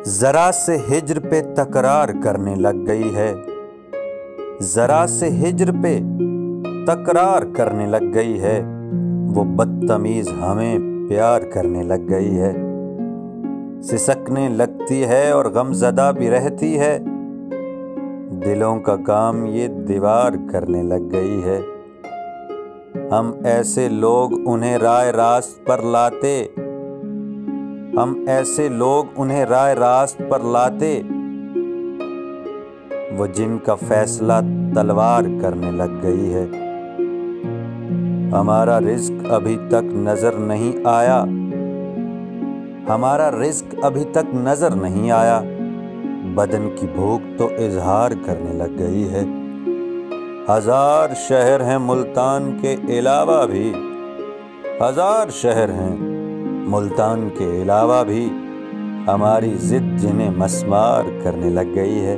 ذرا سے ہجر پہ تکرار کرنے لگ گئی ہے، ذرا سے ہجر پہ تکرار کرنے لگ گئی ہے، وہ بدتمیز ہمیں پیار کرنے لگ گئی ہے۔ سسکنے لگتی ہے اور غم زدہ بھی رہتی ہے، دلوں کا کام یہ دیوار کرنے لگ گئی ہے۔ ہم ایسے لوگ انہیں رائے راست پر لاتے، ہم ایسے لوگ انہیں رائے راست پر لاتے، وہ جن کا فیصلہ تلوار کرنے لگ گئی ہے۔ ہمارا رزق ابھی تک نظر نہیں آیا، ہمارا رزق ابھی تک نظر نہیں آیا، بدن کی بھوک تو اظہار کرنے لگ گئی ہے۔ ہزار شہر ہیں ملتان کے علاوہ بھی، ہزار شہر ہیں ملتان کے علاوہ بھی، ہماری ضد جنہیں مسمار کرنے لگ گئی ہے۔